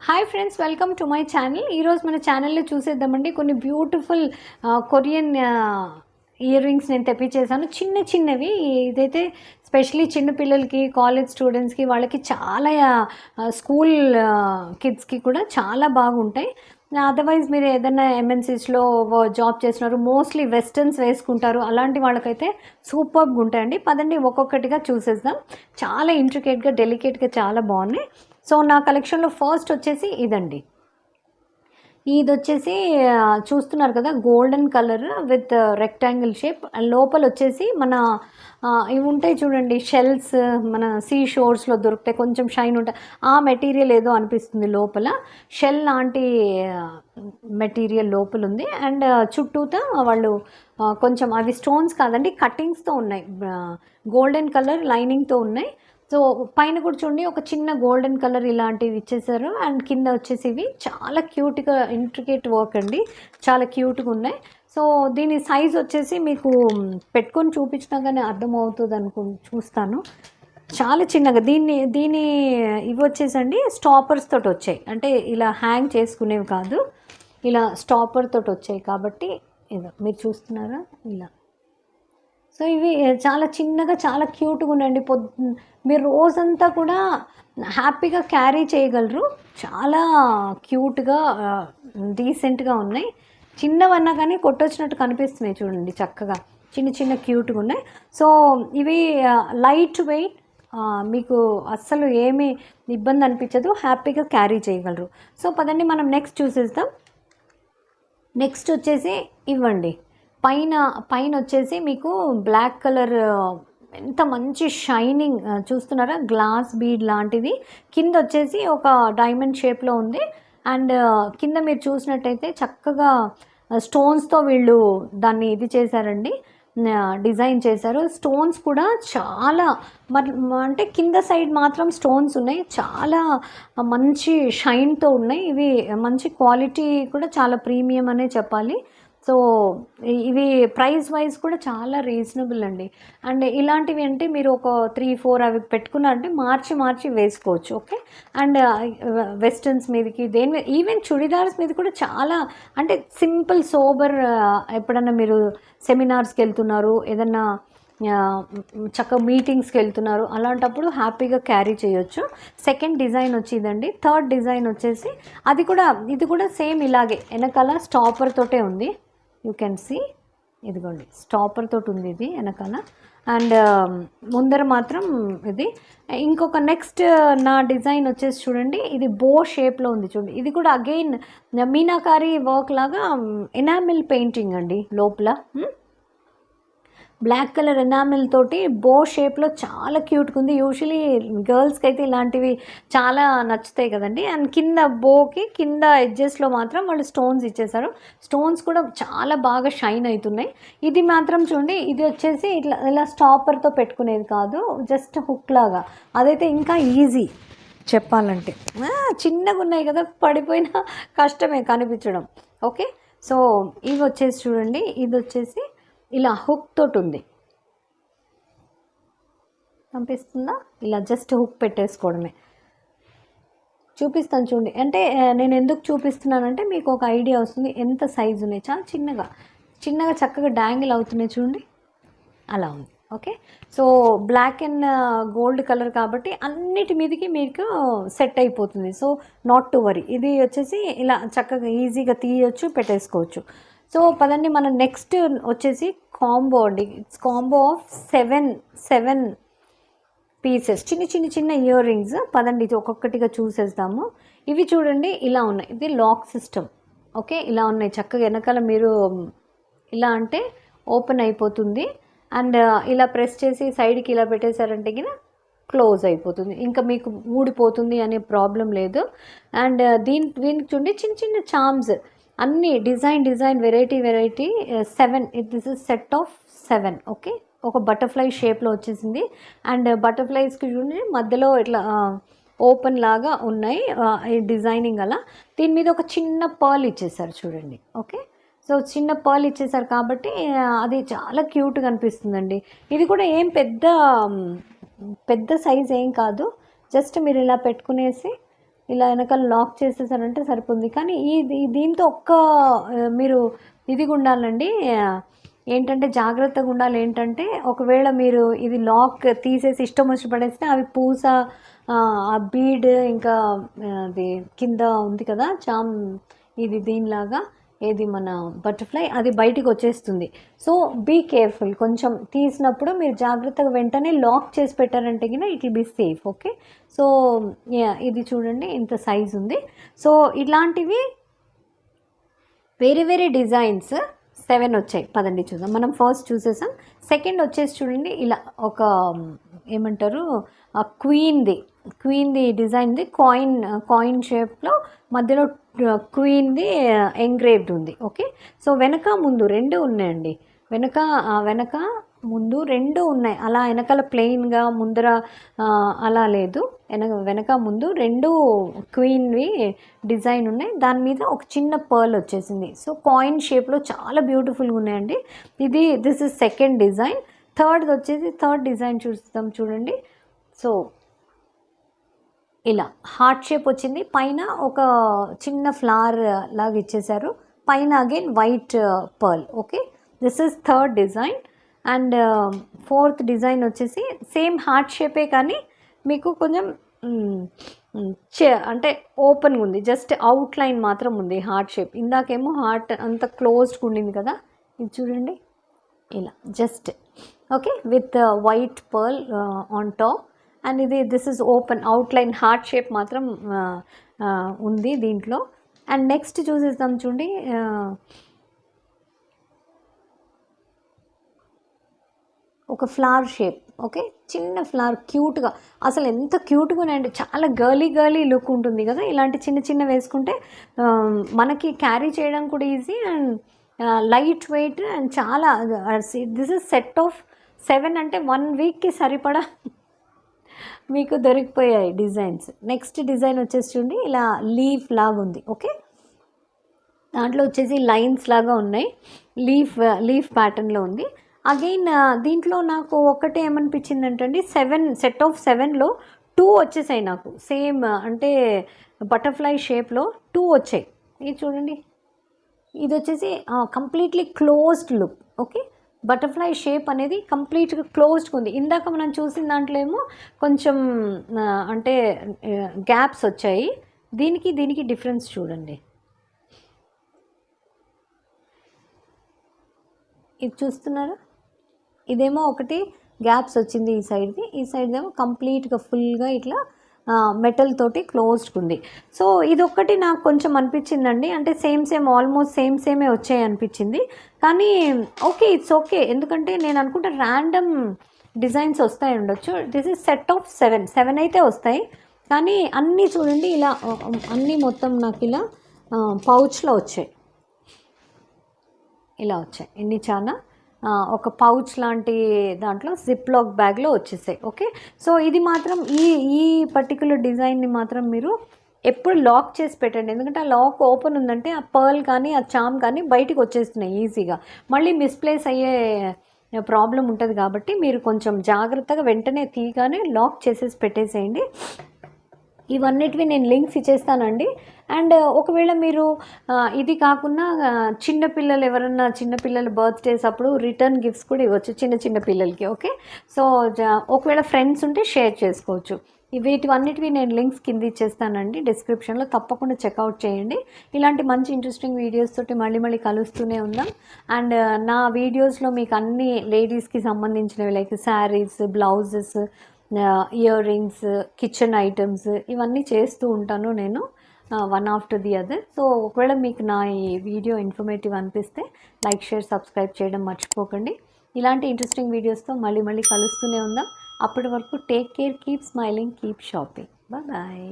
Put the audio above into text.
Hi friends, welcome to my channel. ఈరోజు మన ఛానల్లో చూసేద్దామండి కొన్ని బ్యూటిఫుల్ కొరియన్ ఇయర్ రింగ్స్ నేను తెప్పించేసాను. చిన్నవి ఇదైతే స్పెషలీ చిన్న పిల్లలకి, కాలేజ్ స్టూడెంట్స్కి, వాళ్ళకి చాలా స్కూల్ కిడ్స్కి కూడా చాలా బాగుంటాయి. అదర్వైజ్ మీరు ఏదైనా ఎంఎన్సీస్లో జాబ్ చేస్తున్నారు, మోస్ట్లీ వెస్టర్న్స్ వేసుకుంటారు, అలాంటి వాళ్ళకైతే సూపర్గా ఉంటాయండి. పదండి ఒక్కొక్కటిగా చూసేద్దాం. చాలా ఇంట్రికేట్గా, డెలికేట్గా చాలా బాగున్నాయి. సో నా కలెక్షన్లో ఫస్ట్ వచ్చేసి ఇదండి. ఇది వచ్చేసి చూస్తున్నారు కదా, golden colour with rectangle shape. లోపల వచ్చేసి మన ఇవి ఉంటాయి చూడండి, షెల్స్, మన సీ షోర్స్లో దొరుకుతాయి, కొంచెం షైన్ ఉంటాయి. ఆ మెటీరియల్ ఏదో అనిపిస్తుంది, లోపల షెల్ లాంటి మెటీరియల్ లోపల ఉంది. అండ్ చుట్టూతా వాళ్ళు కొంచెం అవి స్టోన్స్ కాదండి, కట్టింగ్స్తో ఉన్నాయి, గోల్డెన్ కలర్ లైనింగ్తో ఉన్నాయి. సో పైన కూడా చూడండి, ఒక చిన్న గోల్డెన్ కలర్ ఇలాంటివి ఇచ్చేసారు. అండ్ కింద వచ్చేసి ఇవి చాలా క్యూట్గా, ఇంట్రికేట్ వర్క్ అండి, చాలా క్యూట్గా ఉన్నాయి. సో దీని సైజ్ వచ్చేసి మీకు పెట్టుకొని చూపించినా కానీ అర్థమవుతుంది చూస్తాను. చాలా చిన్నగా దీని ఇవి వచ్చేసండి స్టాపర్స్ తోటి వచ్చాయి, అంటే ఇలా హ్యాంగ్ చేసుకునేవి కాదు, ఇలా స్టాపర్ తోటి వచ్చాయి. కాబట్టి ఇదో మీరు చూస్తున్నారా ఇలా. సో ఇవి చాలా చిన్నగా, చాలా క్యూట్గా ఉన్నాయండి. మీరు రోజంతా కూడా హ్యాపీగా క్యారీ చేయగలరు. చాలా క్యూట్గా, డీసెంట్గా ఉన్నాయి. చిన్నవన్నా కానీ కొట్టొచ్చినట్టు కనిపిస్తున్నాయి చూడండి, చక్కగా చిన్న క్యూట్గా ఉన్నాయి. సో ఇవి లైట్ వెయిట్, మీకు అస్సలు ఏమీ ఇబ్బంది అనిపించదు, హ్యాపీగా క్యారీ చేయగలరు. సో పదండి మనం నెక్స్ట్ చూసేద్దాం. నెక్స్ట్ వచ్చేసి ఇవ్వండి. పైన వచ్చేసి మీకు బ్లాక్ కలర్, ఎంత మంచి షైనింగ్ చూస్తున్నారా, గ్లాస్ బీడ్ లాంటిది. కింద వచ్చేసి ఒక డైమండ్ షేప్లో ఉంది. అండ్ కింద మీరు చూసినట్టయితే చక్కగా స్టోన్స్తో వీళ్ళు దాన్ని ఇది చేశారండి, డిజైన్ చేశారు. స్టోన్స్ కూడా చాలా అంటే కింద సైడ్ మాత్రం స్టోన్స్ ఉన్నాయి, చాలా మంచి షైన్తో ఉన్నాయి. ఇవి మంచి క్వాలిటీ కూడా, చాలా ప్రీమియం అనే చెప్పాలి. సో ఇవి ప్రైస్ వైజ్ కూడా చాలా రీజనబుల్ అండి. అండ్ ఇలాంటివి అంటే మీరు ఒక 3-4 అవి పెట్టుకున్నారంటే మార్చి వేసుకోవచ్చు. ఓకే. అండ్ వెస్టర్న్స్ మీదకి, ఈవెన్ చుడిదార్స్ మీద కూడా చాలా, అంటే సింపుల్ సోబర్, ఎప్పుడన్నా మీరు సెమినార్స్కి వెళ్తున్నారు, ఏదన్నా చక్కగా మీటింగ్స్కి వెళ్తున్నారు, అలాంటప్పుడు హ్యాపీగా క్యారీ చేయొచ్చు. సెకండ్ డిజైన్ వచ్చిందండి. థర్డ్ డిజైన్ వచ్చేసి ఇది కూడా సేమ్ ఇలాగే వెనకాల స్టాపర్ తోటే ఉంది. యూ కెన్ సీ, ఇదిగోండి స్టాపర్ తోటి ఉంది ఇది వెనకాల. అండ్ ముందర మాత్రం ఇది. ఇంకొక నెక్స్ట్ నా డిజైన్ వచ్చేసి చూడండి, ఇది బో షేప్లో ఉంది చూడండి. ఇది కూడా అగైన్ మీనాకారి వర్క్ లాగా, ఎనామిల్ పెయింటింగ్ అండి లోపల. బ్లాక్ కలర్ ఎనామిల్ తోటి బో షేప్లో చాలా క్యూట్గా ఉంది. యూజువలీ గర్ల్స్కి అయితే ఇలాంటివి చాలా నచ్చుతాయి కదండి. అండ్ కింద బోకి కింద ఎడ్జెస్లో మాత్రం వాళ్ళు స్టోన్స్ ఇచ్చేసారు. స్టోన్స్ కూడా చాలా బాగా షైన్ అవుతున్నాయి. ఇది మాత్రం చూడండి, ఇది వచ్చేసి ఇలా స్టాపర్తో పెట్టుకునేది కాదు, జస్ట్ హుక్ లాగా. అదైతే ఇంకా ఈజీ చెప్పాలంటే. చిన్నగా ఉన్నాయి కదా, పడిపోయినా కష్టమే కనిపించడం. ఓకే. సో ఇవి వచ్చేసి చూడండి, ఇది వచ్చేసి ఇలా హుక్ తోటి ఉంది, కనిపిస్తుందా? ఇలా జస్ట్ హుక్ పెట్టేసుకోవడమే. చూపిస్తాను చూడండి. అంటే నేను ఎందుకు చూపిస్తున్నానంటే మీకు ఒక ఐడియా వస్తుంది ఎంత సైజు ఉన్నాయి. చాలా చిన్నగా చక్కగా డాంగిల్ అవుతున్నాయి చూడండి, అలా ఉంది. Okay. So black and gold colour కాబట్టి అన్నిటి మీదకి మీకు సెట్ అయిపోతుంది. So not to worry. ఇది వచ్చేసి ఇలా చక్కగా ఈజీగా తీయొచ్చు, పెట్టేసుకోవచ్చు. సో పదండి మనం నెక్స్ట్ వచ్చేసి కాంబో అండి. ఇట్స్ కాంబో ఆఫ్ 7 పీసెస్, చిన్న ఇయర్ రింగ్స్. పదండి ఇది ఒక్కొక్కటిగా చూసేద్దాము. ఇవి చూడండి ఇలా ఉన్నాయి, ఇది లాక్ సిస్టమ్. ఓకే. ఇలా ఉన్నాయి చక్కగా. వెనకాల మీరు ఇలా అంటే ఓపెన్ అయిపోతుంది. అండ్ ఇలా ప్రెస్ చేసి సైడ్కి ఇలా పెట్టేశారంటే కింద క్లోజ్ అయిపోతుంది, ఇంకా మీకు ఊడిపోతుంది అనే ప్రాబ్లం లేదు. అండ్ దీనికి చూడండి చిన్న చామ్స్ అన్నీ, design variety 7. This is set of 7. Okay. ఒక బటర్ఫ్లై షేప్లో వచ్చేసింది. అండ్ బటర్ఫ్లైస్కి చూడండి మధ్యలో ఇట్లా ఓపెన్ లాగా ఉన్నాయి, డిజైనింగ్ అలా. దీని మీద ఒక చిన్న పర్ల్ ఇచ్చేసారు చూడండి. ఓకే. సో చిన్న పర్ల్ ఇచ్చేసారు కాబట్టి అది చాలా క్యూట్గా అనిపిస్తుందండి. ఇది కూడా ఏం పెద్ద సైజ్ ఏం కాదు, జస్ట్ మీరు ఇలా పెట్టుకునేసి ఇలా వెనకాల లాక్ చేసేసారంటే సరిపోతుంది. కానీ దీంతో మీరు ఇదిగా ఉండాలండి, ఏంటంటే జాగ్రత్తగా ఉండాలి. ఏంటంటే ఒకవేళ మీరు ఇది లాక్ తీసేసి ఇష్టం వచ్చి పడేస్తే అవి పూస, ఆ బీడ్, ఇంకా అది కింద ఉంది కదా చామ్, ఇది దీనిలాగా ఏది మన బటర్ఫ్లై, అది బయటికి వచ్చేస్తుంది. సో బీ కేర్ఫుల్, కొంచెం తీసినప్పుడు మీరు జాగ్రత్తగా వెంటనే లాక్ చేసి పెట్టారంటే కింద it will be safe. Okay, so ఇది చూడండి ఇంత సైజ్ ఉంది. సో ఇలాంటివి వేరే వేరే డిజైన్స్ 7 వచ్చాయి. పదండి చూద్దాం. మనం ఫస్ట్ చూసేసాం. సెకండ్ వచ్చేసి చూడండి, ఇలా ఒక ఏమంటారు క్వీన్ది డిజైన్ది కాయిన్ షేప్లో మధ్యలో క్వీన్ది ఎంగ్రేవ్డ్ ఉంది. ఓకే, సో వెనక ముందు రెండు ఉన్నాయండి. వెనక ముందు రెండు ఉన్నాయి. అలా వెనకాల ప్లెయిన్గా ముందర అలా లేదు. వెనక ముందు రెండు క్వీన్వి డిజైన్ ఉన్నాయి. దాని మీద ఒక చిన్న పర్ల్ వచ్చేసింది. సో కాయిన్ షేప్లో చాలా బ్యూటిఫుల్గా ఉన్నాయండి. This is second design. Third design చూస్తాం చూడండి. సో ఇలా హార్ట్ షేప్ వచ్చింది. పైన ఒక చిన్న ఫ్లవర్ లాగా ఇచ్చేసారు. పైన again white pearl. Okay, this is third design. And fourth design వచ్చేసి సేమ్ హార్ట్ షేపే, కానీ మీకు కొంచెం అంటే ఓపెన్గా ఉంది. జస్ట్ అవుట్లైన్ మాత్రం ఉంది హార్ట్ షేప్. ఇందాకేమో హార్ట్ అంత క్లోజ్డ్గా ఉండింది కదా, ఇది చూడండి ఇలా just. Okay, with white pearl on top. And this is open outline, heart shape మాత్రం ఉంది దీంట్లో. అండ్ నెక్స్ట్ చూసేద్దాం చూడండి, ఒక ఫ్లవర్ షేప్. ఓకే, చిన్న ఫ్లవర్ క్యూట్గా, అసలు ఎంత క్యూట్గా ఉన్నాయండి. చాలా గర్లీ లుక్ ఉంటుంది కదా. ఇలాంటి చిన్న వేసుకుంటే మనకి క్యారీ చేయడం కూడా easy and light weight and చాలా. దిస్ ఇస్ సెట్ ఆఫ్ 7 అంటే 1 వీక్కి సరిపడా మీకు దొరికిపోయాయి డిజైన్స్. నెక్స్ట్ డిజైన్ వచ్చేసి చూడండి, ఇలా లీఫ్ లాగా ఉంది. ఓకే, దాంట్లో వచ్చేసి లైన్స్ లాగా ఉన్నాయి. లీఫ్ ప్యాటర్న్లో ఉంది. అగైన్ దీంట్లో నాకు ఒకటే ఏమనిపించింది అంటే 7 సెట్ ఆఫ్ 7లో 2 వచ్చేసాయి నాకు. సేమ్ అంటే బటర్ఫ్లై షేప్లో 2 వచ్చాయి. ఇది చూడండి, ఇది వచ్చేసి completely closed look. Okay, butterfly shape అనేది కంప్లీట్గా క్లోజ్డ్గా ఉంది. ఇందాక మనం చూసిన దాంట్లో ఏమో కొంచెం అంటే గ్యాప్స్ వచ్చాయి. దీనికి డిఫరెన్స్ చూడండి. ఇది చూస్తున్నారా, ఇదేమో ఒకటి గ్యాప్స్ వచ్చింది ఈ సైడ్ది, ఈ సైడ్ ఏమో కంప్లీట్గా ఫుల్గా ఇట్లా మెటల్ తోటి క్లోజ్డ్గా ఉంది. సో ఇదొక్కటి నాకు కొంచెం అనిపించిందండి, అంటే సేమ్ ఆల్మోస్ట్ సేమే వచ్చాయి అనిపించింది. కానీ ఓకే, ఇట్స్ ఓకే. ఎందుకంటే నేను అనుకుంటా ర్యాండమ్ డిజైన్స్ వస్తాయి ఉండొచ్చు. దిస్ ఇస్ సెట్ ఆఫ్ 7 అయితే వస్తాయి. కానీ అన్నీ చూడండి ఇలా అన్నీ మొత్తం నాకు ఇలా పౌచ్లో వచ్చాయి. ఇలా వచ్చాయి ఎన్ని చాలా ఒక పౌచ్ లాంటి దాంట్లో జిప్ లాక్ బ్యాగ్లో వచ్చేసాయి. ఓకే, సో ఇది మాత్రం ఈ పర్టికులర్ డిజైన్ని మాత్రం మీరు ఎప్పుడు లాక్ చేసి పెట్టండి. ఎందుకంటే ఆ లాక్ ఓపెన్ ఉందంటే ఆ పర్ల్ కానీ ఆ చామ్ కానీ బయటికి వచ్చేస్తున్నాయి ఈజీగా. మళ్ళీ మిస్ప్లేస్ అయ్యే ప్రాబ్లం ఉంటుంది. కాబట్టి మీరు కొంచెం జాగ్రత్తగా వెంటనే తీయగానే లాక్ చేసేసి పెట్టేసేయండి. ఇవన్నిటివి నేను లింక్స్ ఇచ్చేస్తానండి. అండ్ ఒకవేళ మీరు ఇది కాకుండా చిన్నపిల్లల బర్త్డేస్ అప్పుడు రిటర్న్ గిఫ్ట్స్ కూడా ఇవ్వచ్చు చిన్న పిల్లలకి. ఓకే, సో ఒకవేళ ఫ్రెండ్స్ ఉంటే షేర్ చేసుకోవచ్చు. వీటివన్నిటివి నేను లింక్స్ కింద ఇచ్చేస్తానండి డిస్క్రిప్షన్లో, తప్పకుండా చెక్అవుట్ చేయండి. ఇలాంటి మంచి ఇంట్రెస్టింగ్ వీడియోస్ తోటి మళ్ళీ కలుస్తూనే ఉందాం. అండ్ నా వీడియోస్లో మీకు అన్ని లేడీస్కి సంబంధించినవి like saris, blouses, ear rings, kitchen items ఇవన్నీ చేస్తూ ఉంటాను నేను, one after the other. So ఒకవేళ మీకు నా ఈ వీడియో ఇన్ఫర్మేటివ్ అనిపిస్తే లైక్, షేర్, సబ్స్క్రైబ్ చేయడం మర్చిపోకండి. ఇలాంటి ఇంట్రెస్టింగ్ వీడియోస్తో మళ్ళీ కలుస్తూనే ఉందాం. అప్పటి వరకు take care, keep smiling, keep shopping. Bye.